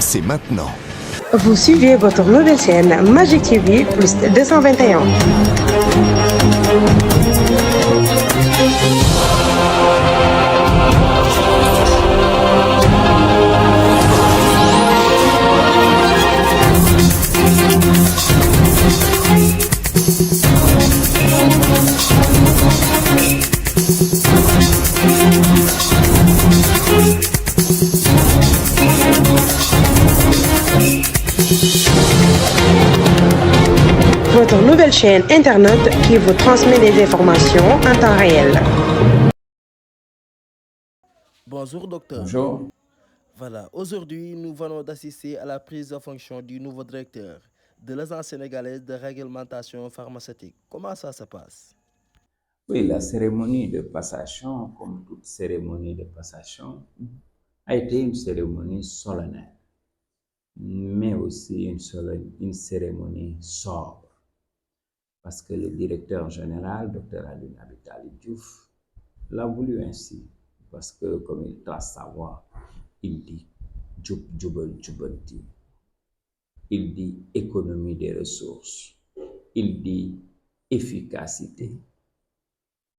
c'est maintenant. Vous suivez votre nouvelle chaîne Magic TV plus 221. Votre nouvelle chaîne Internet qui vous transmet des informations en temps réel. Bonjour docteur. Bonjour. Voilà, aujourd'hui nous venons d'assister à la prise de fonction du nouveau directeur de l'Agence sénégalaise de réglementation pharmaceutique. Comment ça se passe? Oui, la cérémonie de passation, comme toute cérémonie de passation, a été une cérémonie solennelle, mais aussi une cérémonie sobre. Parce que le directeur général, Dr Alioune Talib Diouf, l'a voulu ainsi. Parce que, comme il trace sa voix, il dit Djoub Djoubal Djoubanti. Il dit économie des ressources. Il dit efficacité.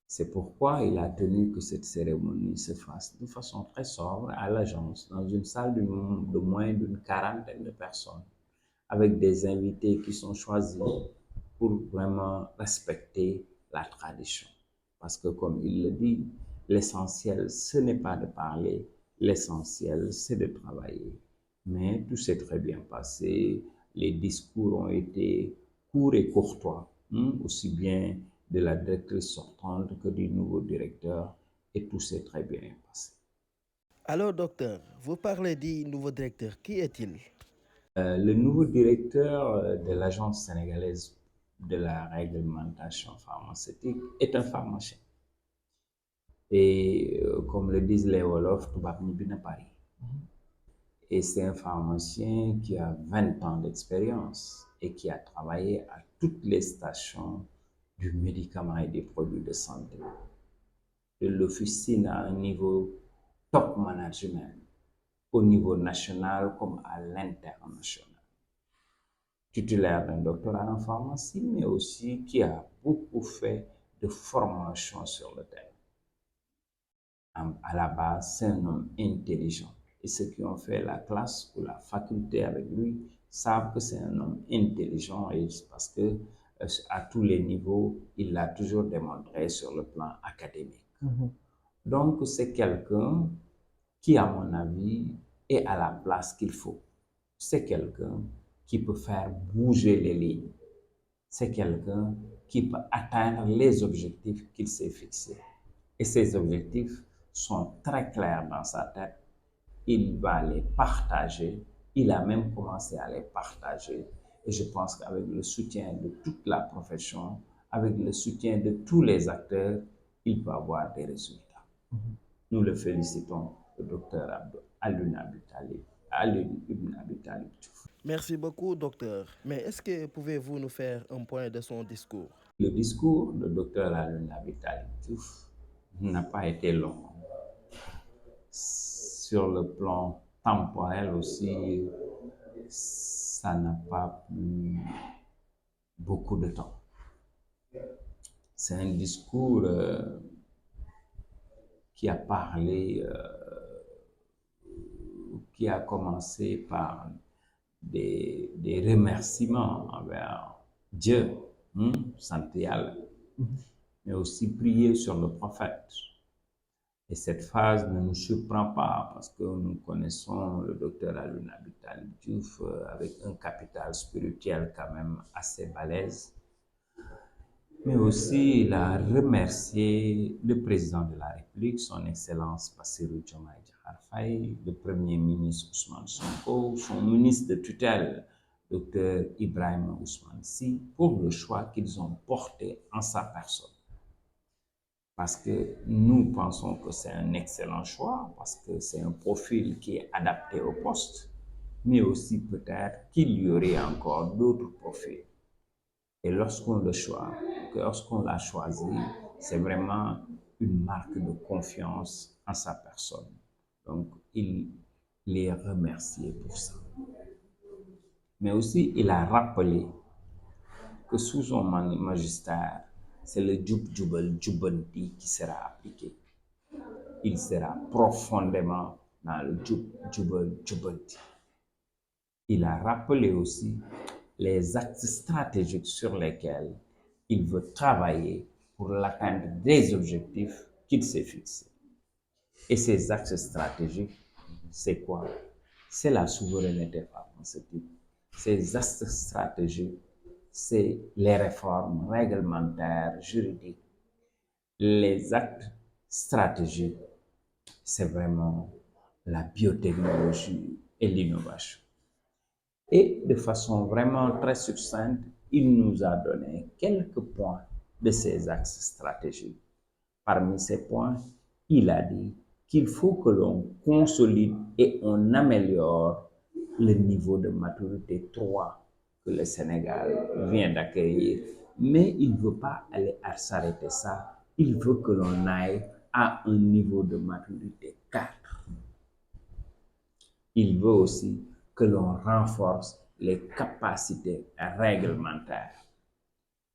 C'est pourquoi il a tenu que cette cérémonie se fasse de façon très sobre à l'agence, dans une salle de moins d'une quarantaine de personnes, avec des invités qui sont choisis pour vraiment respecter la tradition. Parce que comme il le dit, l'essentiel, ce n'est pas de parler, l'essentiel, c'est de travailler. Mais tout s'est très bien passé, les discours ont été courts et courtois, aussi bien de la directrice sortante que du nouveau directeur, et tout s'est très bien passé. Alors docteur, vous parlez du nouveau directeur, qui est-il? Le nouveau directeur de l'Agence sénégalaise de la réglementation pharmaceutique est un pharmacien. Et comme le disent les Wolofs, tubaab ñibbi na Paris. Et c'est un pharmacien qui a 20 ans d'expérience et qui a travaillé à toutes les stations du médicament et des produits de santé. De l'officine à un niveau top management, au niveau national comme à l'international. Titulaire d'un doctorat en pharmacie, mais aussi qui a beaucoup fait de formation sur le terrain. À la base, c'est un homme intelligent. Et ceux qui ont fait la classe ou la faculté avec lui savent que c'est un homme intelligent et parce que à tous les niveaux, il l'a toujours démontré sur le plan académique. Donc, c'est quelqu'un qui, à mon avis, est à la place qu'il faut. C'est quelqu'un qui peut faire bouger les lignes. C'est quelqu'un qui peut atteindre les objectifs qu'il s'est fixés. Et ces objectifs sont très clairs dans sa tête. Il va les partager. Il a même commencé à les partager. Et je pense qu'avec le soutien de toute la profession, avec le soutien de tous les acteurs, il peut avoir des résultats. Nous le félicitons, le docteur Alioune Ibn Abi Talib Diouf. Merci beaucoup docteur. Mais est-ce que pouvez-vous nous faire un point de son discours? Le discours du docteur Alioune Talib Diouf n'a pas été long. Sur le plan temporel aussi, ça n'a pas pris beaucoup de temps. C'est un discours qui a parlé, qui a commencé par des remerciements envers Dieu, santé Yàlla, mais aussi prier sur le prophète. Et cette phase ne nous surprend pas parce que nous connaissons le docteur Alioune Talib Diouf avec un capital spirituel quand même assez balèze. Mais aussi, il a remercié le président de la République, son Excellence Bassirou Diomaye Diakhar Faye, le Premier ministre Ousmane Sonko, son ministre de tutelle, Dr Ibrahima Ousmane Sy, pour le choix qu'ils ont porté en sa personne. Parce que nous pensons que c'est un excellent choix, parce que c'est un profil qui est adapté au poste, mais aussi peut-être qu'il y aurait encore d'autres profils. Et lorsqu'on l'a choisi, c'est vraiment une marque de confiance en sa personne. Donc, il les remercier pour ça. Mais aussi, il a rappelé que sous son magistère, c'est le Jub Jubal Jubanti qui sera appliqué. Il sera profondément dans le Jub Jubal Jubanti. Il a rappelé aussi les axes stratégiques sur lesquels il veut travailler pour l'atteinte des objectifs qu'il s'est fixés. Et ces axes stratégiques, c'est quoi? C'est la souveraineté pharmaceutique. Ces axes stratégiques, c'est les réformes réglementaires, juridiques. Les actes stratégiques, c'est vraiment la biotechnologie et l'innovation. Et de façon vraiment très succincte, il nous a donné quelques points de ces axes stratégiques. Parmi ces points, il a dit qu'il faut que l'on consolide et on améliore le niveau de maturité 3 que le Sénégal vient d'accueillir. Mais il ne veut pas aller à s'arrêter ça. Il veut que l'on aille à un niveau de maturité 4. Il veut aussi que l'on renforce les capacités réglementaires.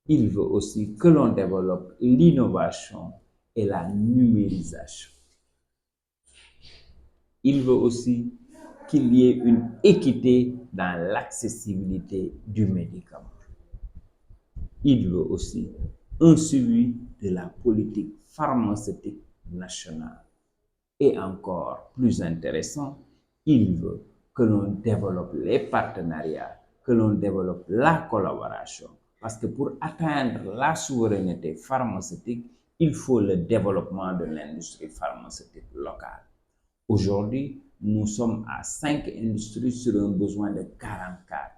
Il veut aussi que l'on développe l'innovation et la numérisation. Il veut aussi qu'il y ait une équité dans l'accessibilité du médicament. Il veut aussi un suivi de la politique pharmaceutique nationale. Et encore plus intéressant, il veut que l'on développe les partenariats, que l'on développe la collaboration. Parce que pour atteindre la souveraineté pharmaceutique, il faut le développement de l'industrie pharmaceutique locale. Aujourd'hui, nous sommes à 5 industries sur un besoin de 44.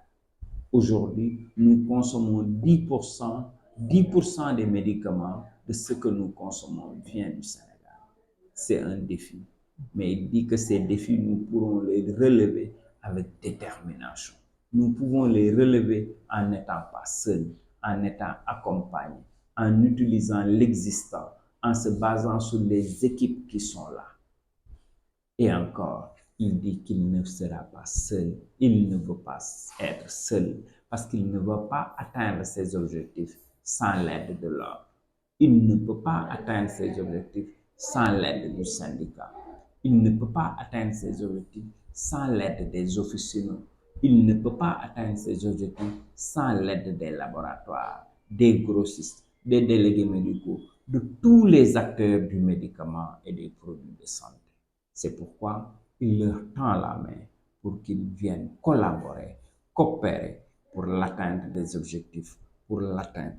Aujourd'hui, nous consommons 10% des médicaments de ce que nous consommons vient du Sénégal. C'est un défi. Mais il dit que ces défis, nous pourrons les relever avec détermination. Nous pouvons les relever en n'étant pas seuls, en étant accompagnés, en utilisant l'existant, en se basant sur les équipes qui sont là. Et encore, il dit qu'il ne sera pas seul. Il ne veut pas être seul parce qu'il ne veut pas atteindre ses objectifs sans l'aide de l'ordre. Il ne peut pas atteindre ses objectifs sans l'aide du syndicat. Il ne peut pas atteindre ses objectifs sans l'aide des officinaux. Il ne peut pas atteindre ses objectifs sans l'aide des laboratoires, des grossistes, des délégués médicaux, de tous les acteurs du médicament et des produits de santé. C'est pourquoi il leur tend la main pour qu'ils viennent collaborer, coopérer pour l'atteinte des objectifs, pour l'atteinte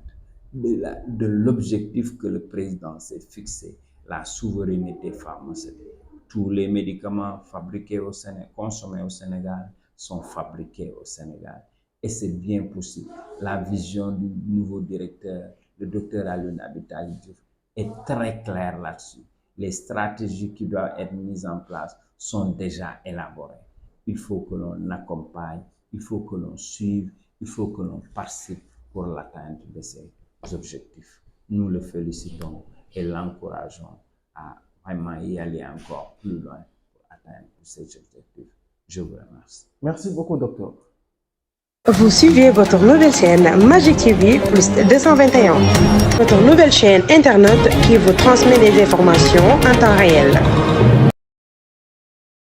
de l'objectif que le président s'est fixé, la souveraineté pharmaceutique. Tous les médicaments fabriqués au Sénégal, consommés au Sénégal, sont fabriqués au Sénégal. Et c'est bien possible. La vision du nouveau directeur, le docteur Alioune Abital Diouf, est très claire là-dessus. Les stratégies qui doivent être mises en place sont déjà élaborées. Il faut que l'on accompagne, il faut que l'on suive, il faut que l'on participe pour l'atteinte de ces objectifs. Nous le félicitons et l'encourageons à vraiment y aller encore plus loin pour atteindre ces objectifs. Je vous remercie. Merci beaucoup, docteur. Vous suivez votre nouvelle chaîne Magic TV plus 221, votre nouvelle chaîne Internet qui vous transmet des informations en temps réel.